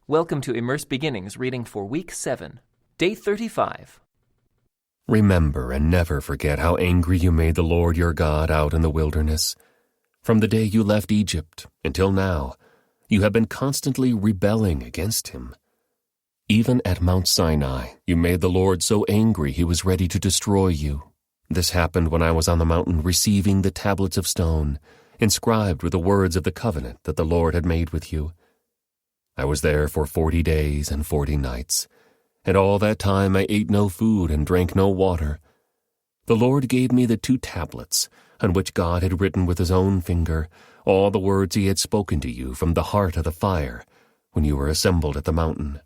Welcome to Immerse Beginnings reading for Week 7, Day 35. Remember and never forget how angry you made the Lord your God out in the wilderness. From the day you left Egypt until now, you have been constantly rebelling against him. Even at Mount Sinai, you made the Lord so angry he was ready to destroy you. This happened when I was on the mountain receiving the tablets of stone, inscribed with the words of the covenant that the Lord had made with you. I was there for 40 days and 40 nights, and all that time I ate no food and drank no water. The Lord gave me the 2 tablets, on which God had written with his own finger all the words he had spoken to you from the heart of the fire when you were assembled at the mountain.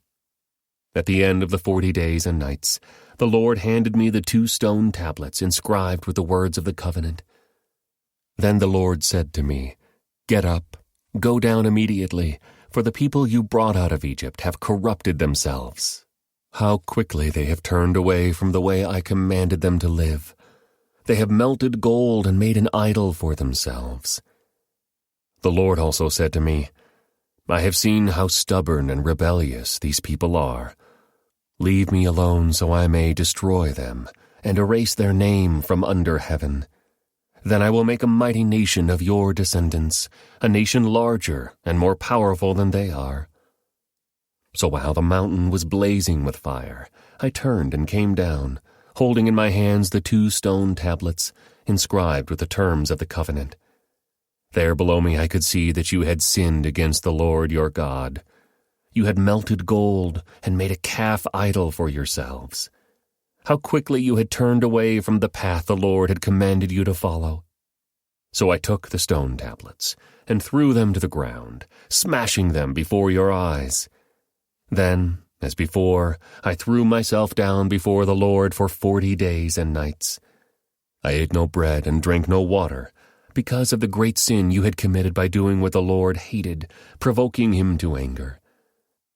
At the end of the 40 days and nights, the Lord handed me the 2 stone tablets inscribed with the words of the covenant. Then the Lord said to me, "Get up, go down immediately, for the people you brought out of Egypt have corrupted themselves. How quickly they have turned away from the way I commanded them to live. They have melted gold and made an idol for themselves." The Lord also said to me, "I have seen how stubborn and rebellious these people are. Leave me alone so I may destroy them and erase their name from under heaven. Then I will make a mighty nation of your descendants, a nation larger and more powerful than they are." So while the mountain was blazing with fire, I turned and came down, holding in my hands the 2 stone tablets, inscribed with the terms of the covenant. There below me I could see that you had sinned against the Lord your God. You had melted gold and made a calf idol for yourselves. How quickly you had turned away from the path the Lord had commanded you to follow. So I took the stone tablets and threw them to the ground, smashing them before your eyes. Then, as before, I threw myself down before the Lord for 40 days and nights. I ate no bread and drank no water, because of the great sin you had committed by doing what the Lord hated, provoking him to anger.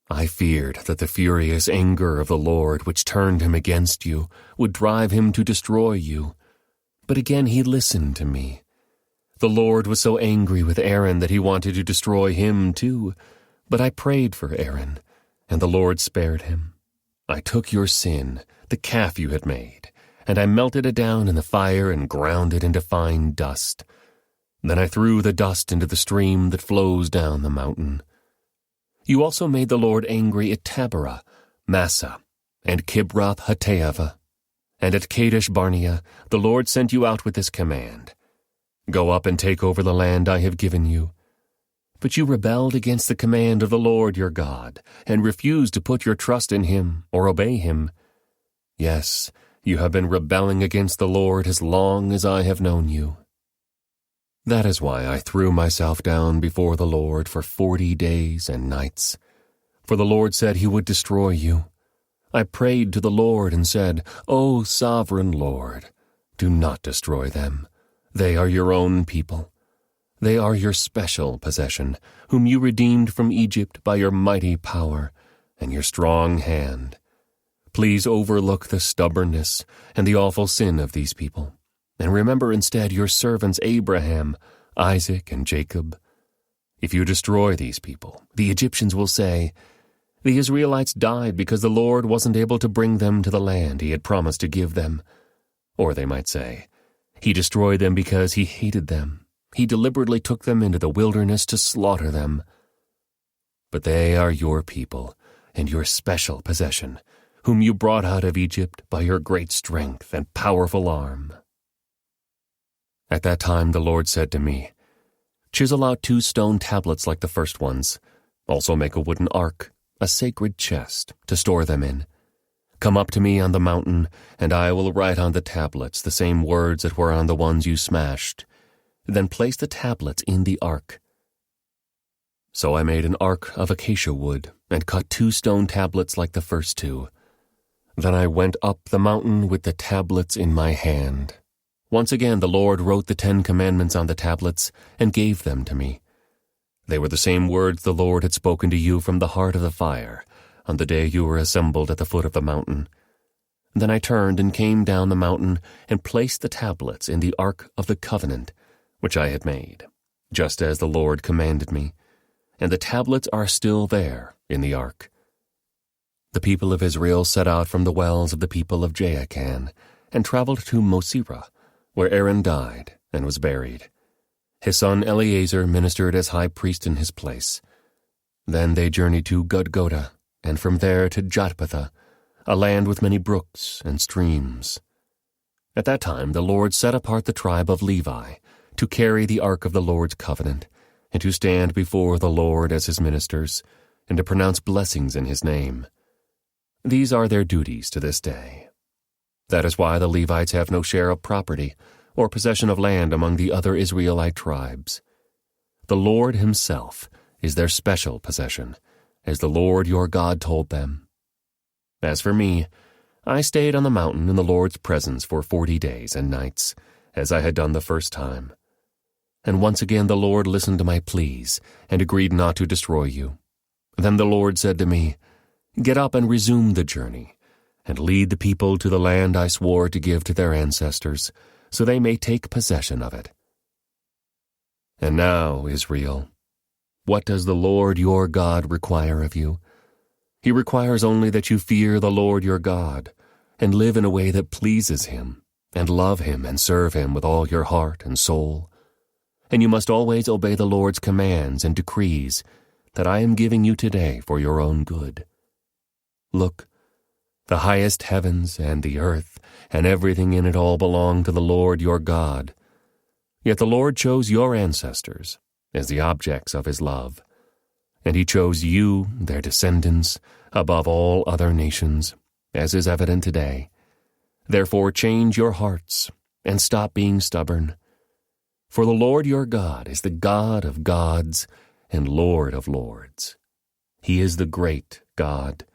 I feared that the furious anger of the Lord, which turned him against you, would drive him to destroy you. But again he listened to me. The Lord was so angry with Aaron that he wanted to destroy him too. But I prayed for Aaron, and the Lord spared him. I took your sin, the calf you had made, and I melted it down in the fire and ground it into fine dust. Then I threw the dust into the stream that flows down the mountain. You also made the Lord angry at Taberah, Massa, and Kibroth Hattaavah. And at Kadesh Barnea the Lord sent you out with this command: "Go up and take over the land I have given you." But you rebelled against the command of the Lord your God, and refused to put your trust in him or obey him. Yes, you have been rebelling against the Lord as long as I have known you. That is why I threw myself down before the Lord for 40 days and nights. For the Lord said he would destroy you. I prayed to the Lord and said, "O sovereign Lord, do not destroy them. They are your own people. They are your special possession, whom you redeemed from Egypt by your mighty power and your strong hand. Please overlook the stubbornness and the awful sin of these people, and remember instead your servants Abraham, Isaac, and Jacob. If you destroy these people, the Egyptians will say, 'The Israelites died because the Lord wasn't able to bring them to the land he had promised to give them.' Or they might say, 'He destroyed them because he hated them. He deliberately took them into the wilderness to slaughter them.' But they are your people and your special possession, whom you brought out of Egypt by your great strength and powerful arm." At that time the Lord said to me, "Chisel out 2 stone tablets like the first ones. Also make a wooden ark, a sacred chest, to store them in. Come up to me on the mountain, and I will write on the tablets the same words that were on the ones you smashed. Then place the tablets in the ark." So I made an ark of acacia wood, and cut 2 stone tablets like the first 2. Then I went up the mountain with the tablets in my hand. Once again the Lord wrote the 10 commandments on the tablets and gave them to me. They were the same words the Lord had spoken to you from the heart of the fire on the day you were assembled at the foot of the mountain. Then I turned and came down the mountain and placed the tablets in the ark of the covenant, which I had made, just as the Lord commanded me. And the tablets are still there, in the ark. The people of Israel set out from the wells of the people of Jaakan and traveled to Mosera, where Aaron died and was buried. His son Eleazar ministered as high priest in his place. Then they journeyed to Gudgoda, and from there to Jotbatha, a land with many brooks and streams. At that time the Lord set apart the tribe of Levi to carry the ark of the Lord's covenant, and to stand before the Lord as his ministers, and to pronounce blessings in his name. These are their duties to this day. That is why the Levites have no share of property or possession of land among the other Israelite tribes. The Lord himself is their special possession, as the Lord your God told them. As for me, I stayed on the mountain in the Lord's presence for 40 days and nights, as I had done the first time. And once again the Lord listened to my pleas and agreed not to destroy you. Then the Lord said to me, "Get up and resume the journey, and lead the people to the land I swore to give to their ancestors, so they may take possession of it." And now, Israel, what does the Lord your God require of you? He requires only that you fear the Lord your God, and live in a way that pleases him, and love him and serve him with all your heart and soul. And you must always obey the Lord's commands and decrees that I am giving you today for your own good. Look, the highest heavens and the earth and everything in it all belong to the Lord your God. Yet the Lord chose your ancestors as the objects of his love, and he chose you, their descendants, above all other nations, as is evident today. Therefore change your hearts and stop being stubborn. For the Lord your God is the God of gods and Lord of lords. He is the great God,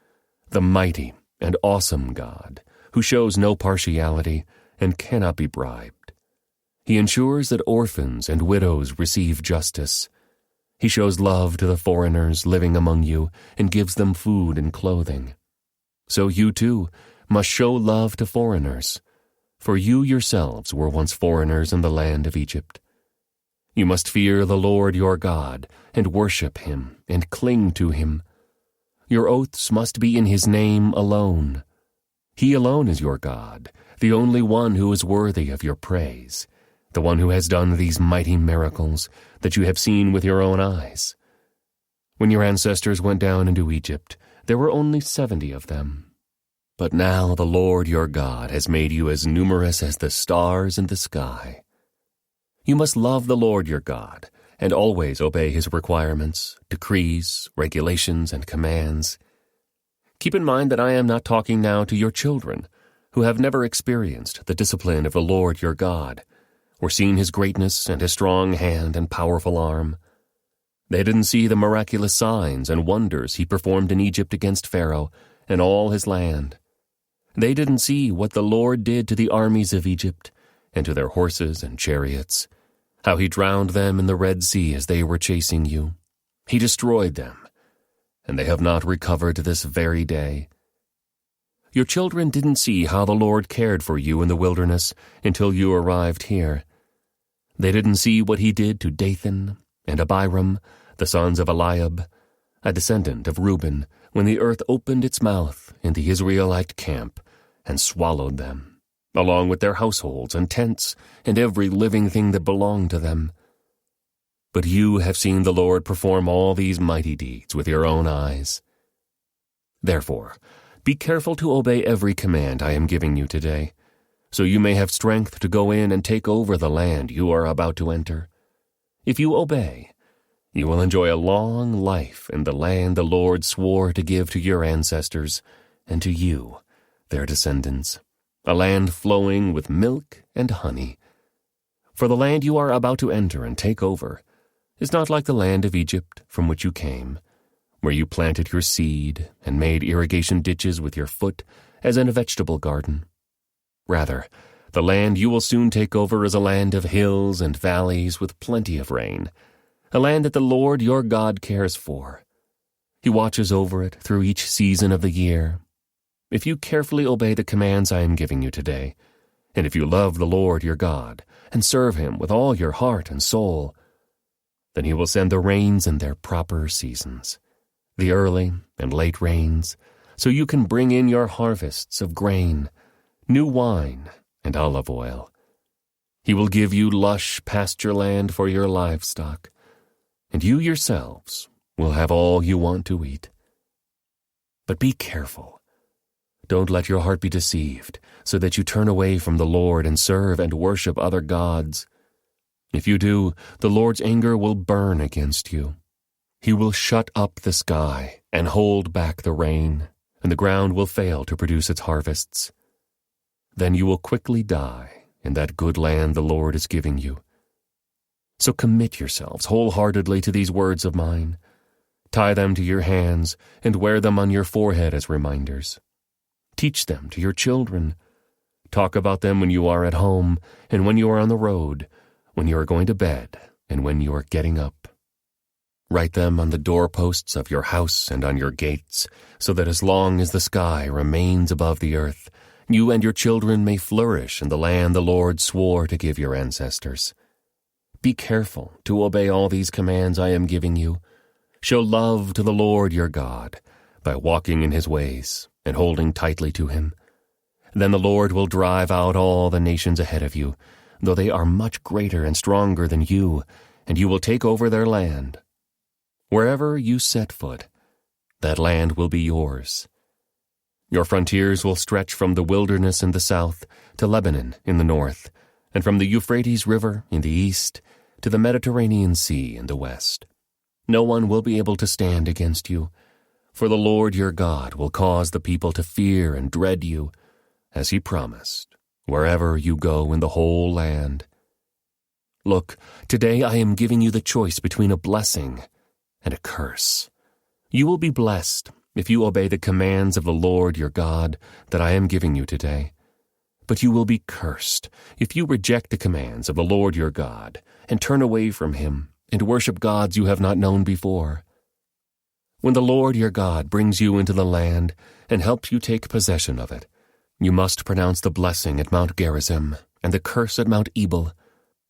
the mighty and awesome God, who shows no partiality and cannot be bribed. He ensures that orphans and widows receive justice. He shows love to the foreigners living among you and gives them food and clothing. So you too must show love to foreigners, for you yourselves were once foreigners in the land of Egypt. You must fear the Lord your God and worship him and cling to him. Your oaths must be in his name alone. He alone is your God, the only one who is worthy of your praise, the one who has done these mighty miracles that you have seen with your own eyes. When your ancestors went down into Egypt, there were only 70 of them. But now the Lord your God has made you as numerous as the stars in the sky. You must love the Lord your God and always obey his requirements, decrees, regulations, and commands. Keep in mind that I am not talking now to your children, who have never experienced the discipline of the Lord your God, or seen his greatness and his strong hand and powerful arm. They didn't see the miraculous signs and wonders he performed in Egypt against Pharaoh and all his land. They didn't see what the Lord did to the armies of Egypt and to their horses and chariots, how he drowned them in the Red Sea as they were chasing you. He destroyed them, and they have not recovered to this very day. Your children didn't see how the Lord cared for you in the wilderness until you arrived here. They didn't see what he did to Dathan and Abiram, the sons of Eliab, a descendant of Reuben, when the earth opened its mouth in the Israelite camp and swallowed them, along with their households and tents and every living thing that belonged to them. But you have seen the Lord perform all these mighty deeds with your own eyes. Therefore, be careful to obey every command I am giving you today, so you may have strength to go in and take over the land you are about to enter. If you obey, you will enjoy a long life in the land the Lord swore to give to your ancestors and to you, their descendants, a land flowing with milk and honey. For the land you are about to enter and take over is not like the land of Egypt from which you came, where you planted your seed and made irrigation ditches with your foot as in a vegetable garden. Rather, the land you will soon take over is a land of hills and valleys with plenty of rain, a land that the Lord your God cares for. He watches over it through each season of the year. If you carefully obey the commands I am giving you today, and if you love the Lord your God and serve him with all your heart and soul, then he will send the rains in their proper seasons, the early and late rains, so you can bring in your harvests of grain, new wine, and olive oil. He will give you lush pasture land for your livestock, and you yourselves will have all you want to eat. But be careful. Don't let your heart be deceived, so that you turn away from the Lord and serve and worship other gods. If you do, the Lord's anger will burn against you. He will shut up the sky and hold back the rain, and the ground will fail to produce its harvests. Then you will quickly die in that good land the Lord is giving you. So commit yourselves wholeheartedly to these words of mine. Tie them to your hands and wear them on your forehead as reminders. Teach them to your children. Talk about them when you are at home and when you are on the road, when you are going to bed and when you are getting up. Write them on the doorposts of your house and on your gates, so that as long as the sky remains above the earth, you and your children may flourish in the land the Lord swore to give your ancestors. Be careful to obey all these commands I am giving you. Show love to the Lord your God by walking in his ways and holding tightly to him. Then the Lord will drive out all the nations ahead of you, though they are much greater and stronger than you, and you will take over their land. Wherever you set foot, that land will be yours. Your frontiers will stretch from the wilderness in the south to Lebanon in the north, and from the Euphrates River in the east to the Mediterranean Sea in the west. No one will be able to stand against you, for the Lord your God will cause the people to fear and dread you, as he promised, wherever you go in the whole land. Look, today I am giving you the choice between a blessing and a curse. You will be blessed if you obey the commands of the Lord your God that I am giving you today. But you will be cursed if you reject the commands of the Lord your God and turn away from him and worship gods you have not known before. When the Lord your God brings you into the land and helps you take possession of it, you must pronounce the blessing at Mount Gerizim and the curse at Mount Ebal.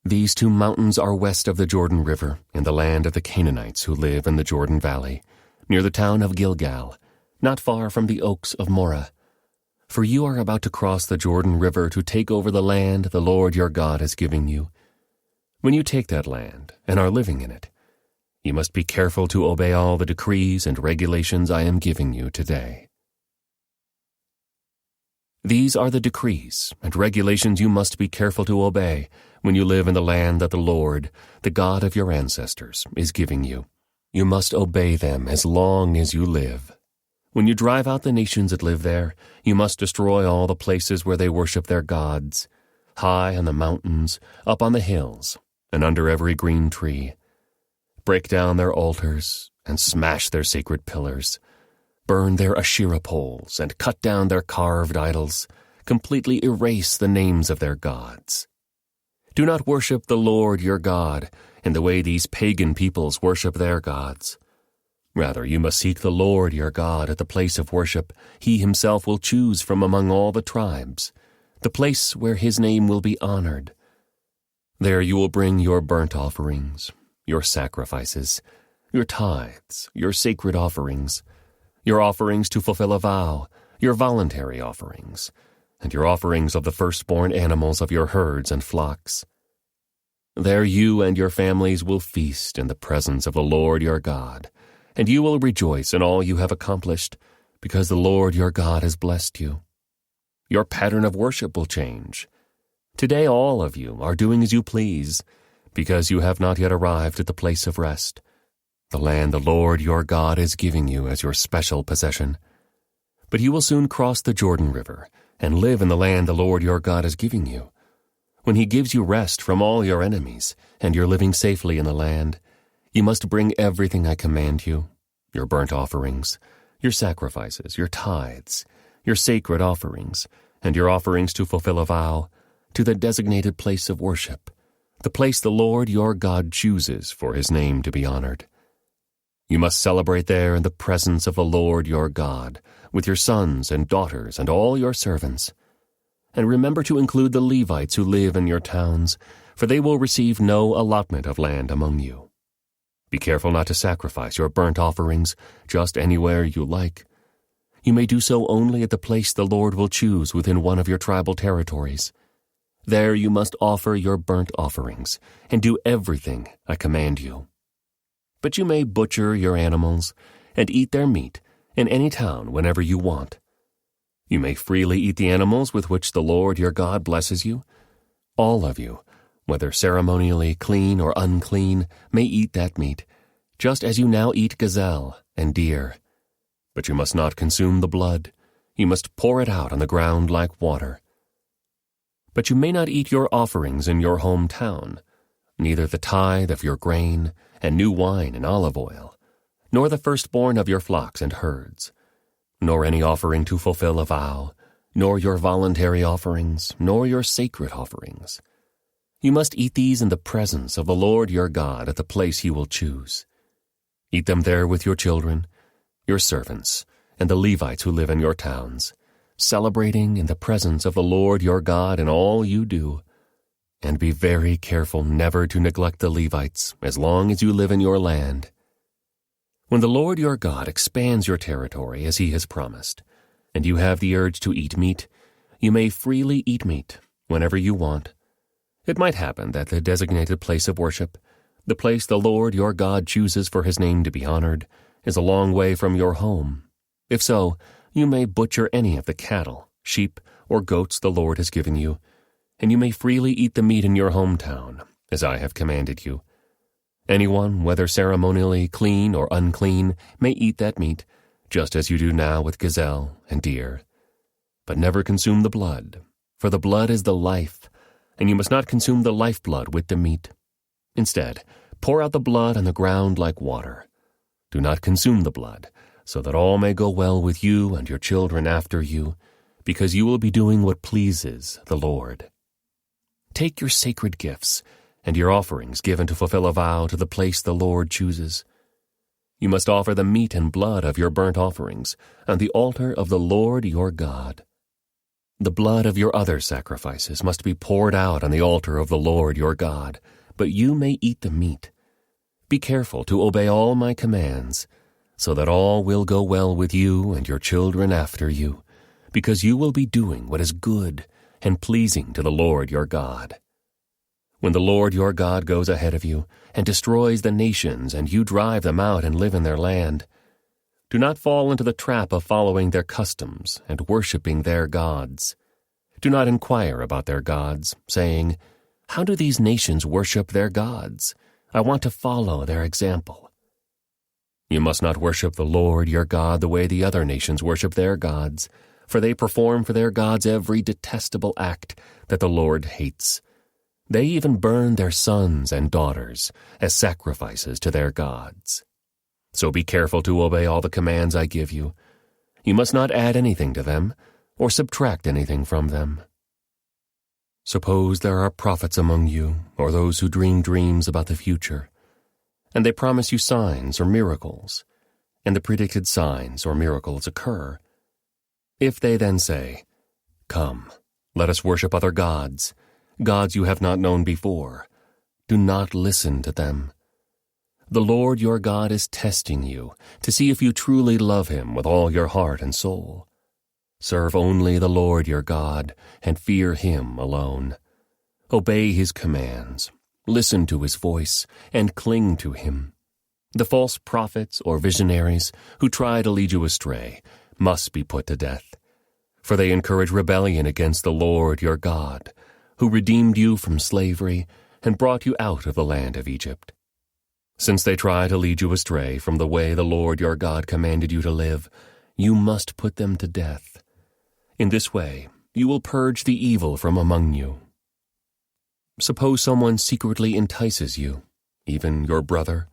These two mountains are west of the Jordan River in the land of the Canaanites who live in the Jordan Valley, near the town of Gilgal, not far from the oaks of Moreh. For you are about to cross the Jordan River to take over the land the Lord your God is giving you. When you take that land and are living in it, you must be careful to obey all the decrees and regulations I am giving you today. These are the decrees and regulations you must be careful to obey when you live in the land that the Lord, the God of your ancestors, is giving you. You must obey them as long as you live. When you drive out the nations that live there, you must destroy all the places where they worship their gods, high on the mountains, up on the hills, and under every green tree. Break down their altars and smash their sacred pillars. Burn their Asherah poles and cut down their carved idols. Completely erase the names of their gods. Do not worship the Lord your God in the way these pagan peoples worship their gods. Rather, you must seek the Lord your God at the place of worship he himself will choose from among all the tribes, the place where his name will be honored. There you will bring your burnt offerings, your sacrifices, your tithes, your sacred offerings, your offerings to fulfill a vow, your voluntary offerings, and your offerings of the firstborn animals of your herds and flocks. There you and your families will feast in the presence of the Lord your God, and you will rejoice in all you have accomplished, because the Lord your God has blessed you. Your pattern of worship will change. Today all of you are doing as you please, because you have not yet arrived at the place of rest, the land the Lord your God is giving you as your special possession. But you will soon cross the Jordan River and live in the land the Lord your God is giving you. When he gives you rest from all your enemies and you're living safely in the land, you must bring everything I command you, your burnt offerings, your sacrifices, your tithes, your sacred offerings, and your offerings to fulfill a vow, to the designated place of worship, the place the Lord your God chooses for his name to be honored. You must celebrate there in the presence of the Lord your God, with your sons and daughters and all your servants. And remember to include the Levites who live in your towns, for they will receive no allotment of land among you. Be careful not to sacrifice your burnt offerings just anywhere you like. You may do so only at the place the Lord will choose within one of your tribal territories. There you must offer your burnt offerings and do everything I command you. But you may butcher your animals and eat their meat in any town whenever you want. You may freely eat the animals with which the Lord your God blesses you. All of you, whether ceremonially clean or unclean, may eat that meat, just as you now eat gazelle and deer. But you must not consume the blood. You must pour it out on the ground like water. But you may not eat your offerings in your hometown, neither the tithe of your grain and new wine and olive oil, nor the firstborn of your flocks and herds, nor any offering to fulfill a vow, nor your voluntary offerings, nor your sacred offerings. You must eat these in the presence of the Lord your God at the place he will choose. Eat them there with your children, your servants, and the Levites who live in your towns, celebrating in the presence of the Lord your God in all you do. And be very careful never to neglect the Levites as long as you live in your land. When the Lord your God expands your territory as he has promised, and you have the urge to eat meat, you may freely eat meat whenever you want. It might happen that the designated place of worship, the place the Lord your God chooses for his name to be honored, is a long way from your home. If so, you may butcher any of the cattle, sheep, or goats the Lord has given you, and you may freely eat the meat in your hometown, as I have commanded you. Anyone, whether ceremonially clean or unclean, may eat that meat, just as you do now with gazelle and deer. But never consume the blood, for the blood is the life, and you must not consume the lifeblood with the meat. Instead, pour out the blood on the ground like water. Do not consume the blood, so that all may go well with you and your children after you, because you will be doing what pleases the Lord. Take your sacred gifts and your offerings given to fulfill a vow to the place the Lord chooses. You must offer the meat and blood of your burnt offerings on the altar of the Lord your God. The blood of your other sacrifices must be poured out on the altar of the Lord your God, but you may eat the meat. Be careful to obey all my commands, so that all will go well with you and your children after you, because you will be doing what is good and pleasing to the Lord your God. When the Lord your God goes ahead of you and destroys the nations and you drive them out and live in their land, do not fall into the trap of following their customs and worshiping their gods. Do not inquire about their gods, saying, "How do these nations worship their gods? I want to follow their example." You must not worship the Lord your God the way the other nations worship their gods, for they perform for their gods every detestable act that the Lord hates. They even burn their sons and daughters as sacrifices to their gods. So be careful to obey all the commands I give you. You must not add anything to them or subtract anything from them. Suppose there are prophets among you, or those who dream dreams about the future, and they promise you signs or miracles, and the predicted signs or miracles occur. If they then say, "Come, let us worship other gods, gods you have not known before," do not listen to them. The Lord your God is testing you to see if you truly love him with all your heart and soul. Serve only the Lord your God and fear him alone. Obey his commands, listen to his voice, and cling to him. The false prophets or visionaries who try to lead you astray must be put to death, for they encourage rebellion against the Lord your God, who redeemed you from slavery and brought you out of the land of Egypt. Since they try to lead you astray from the way the Lord your God commanded you to live, you must put them to death. In this way, you will purge the evil from among you. Suppose someone secretly entices you, even your brother,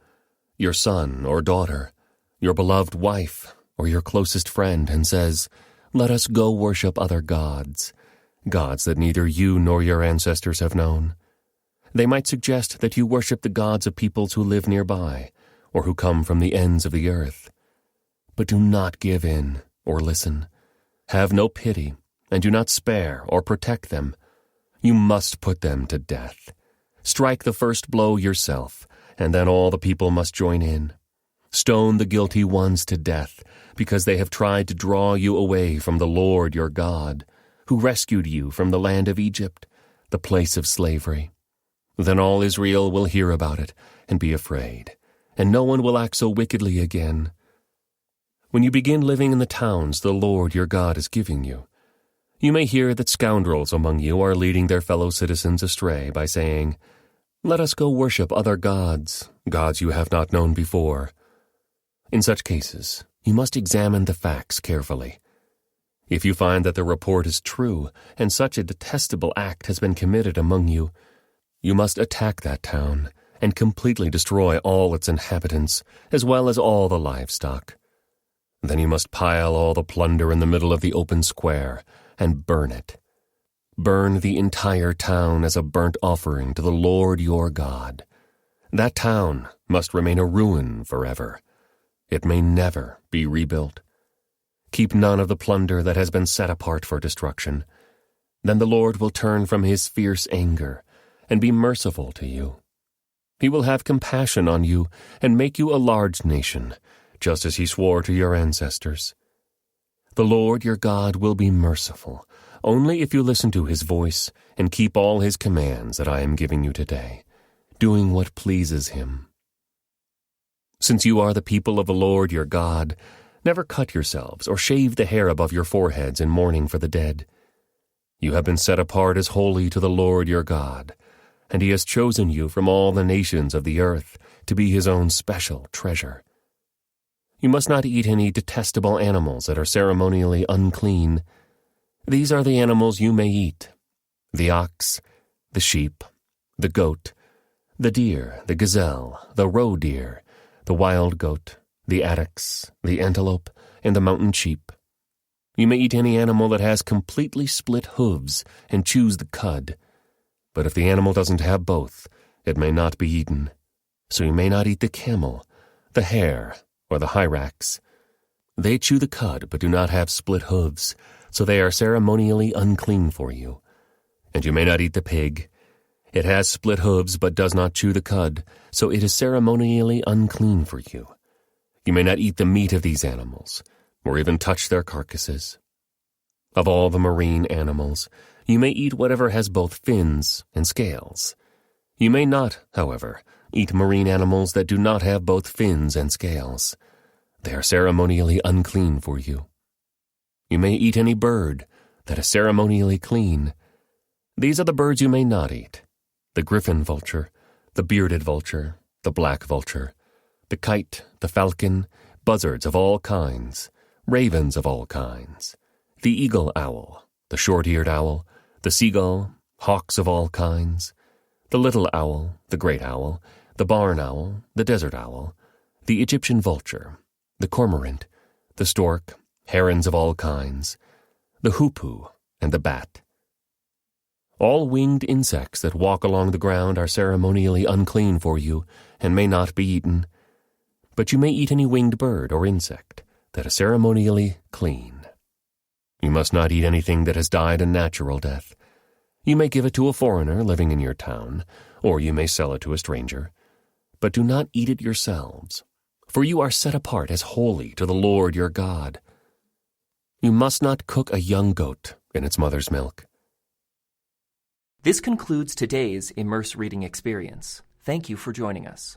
your son or daughter, your beloved wife, or your closest friend, and says, "Let us go worship other gods, gods that neither you nor your ancestors have known." They might suggest that you worship the gods of peoples who live nearby, or who come from the ends of the earth. But do not give in or listen. Have no pity, and do not spare or protect them. You must put them to death. Strike the first blow yourself, and then all the people must join in. Stone the guilty ones to death, because they have tried to draw you away from the Lord your God, who rescued you from the land of Egypt, the place of slavery. Then all Israel will hear about it and be afraid, and no one will act so wickedly again. When you begin living in the towns the Lord your God is giving you, you may hear that scoundrels among you are leading their fellow citizens astray by saying, "Let us go worship other gods, gods you have not known before." In such cases, you must examine the facts carefully. If you find that the report is true, and such a detestable act has been committed among you, you must attack that town and completely destroy all its inhabitants, as well as all the livestock. Then you must pile all the plunder in the middle of the open square and burn it. Burn the entire town as a burnt offering to the Lord your God. That town must remain a ruin forever. It may never be rebuilt. Keep none of the plunder that has been set apart for destruction. Then the Lord will turn from his fierce anger and be merciful to you. He will have compassion on you and make you a large nation, just as he swore to your ancestors. The Lord your God will be merciful, only if you listen to his voice and keep all his commands that I am giving you today, doing what pleases him. Since you are the people of the Lord your God, never cut yourselves or shave the hair above your foreheads in mourning for the dead. You have been set apart as holy to the Lord your God, and he has chosen you from all the nations of the earth to be his own special treasure. You must not eat any detestable animals that are ceremonially unclean. These are the animals you may eat: the ox, the sheep, the goat, the deer, the gazelle, the roe deer, the wild goat, the addax, the antelope, and the mountain sheep. You may eat any animal that has completely split hooves and chews the cud. But if the animal doesn't have both, it may not be eaten. So you may not eat the camel, the hare, or the hyrax. They chew the cud but do not have split hooves, so they are ceremonially unclean for you. And you may not eat the pig. It has split hooves but does not chew the cud, so it is ceremonially unclean for you. You may not eat the meat of these animals, or even touch their carcasses. Of all the marine animals, you may eat whatever has both fins and scales. You may not, however, eat marine animals that do not have both fins and scales. They are ceremonially unclean for you. You may eat any bird that is ceremonially clean. These are the birds you may not eat: the griffin vulture, the bearded vulture, the black vulture, the kite, the falcon, buzzards of all kinds, ravens of all kinds, the eagle owl, the short-eared owl, the seagull, hawks of all kinds, the little owl, the great owl, the barn owl, the desert owl, the Egyptian vulture, the cormorant, the stork, herons of all kinds, the hoopoe, and the bat. All winged insects that walk along the ground are ceremonially unclean for you and may not be eaten, but you may eat any winged bird or insect that is ceremonially clean. You must not eat anything that has died a natural death. You may give it to a foreigner living in your town, or you may sell it to a stranger, but do not eat it yourselves, for you are set apart as holy to the Lord your God. You must not cook a young goat in its mother's milk. This concludes today's Immerse reading experience. Thank you for joining us.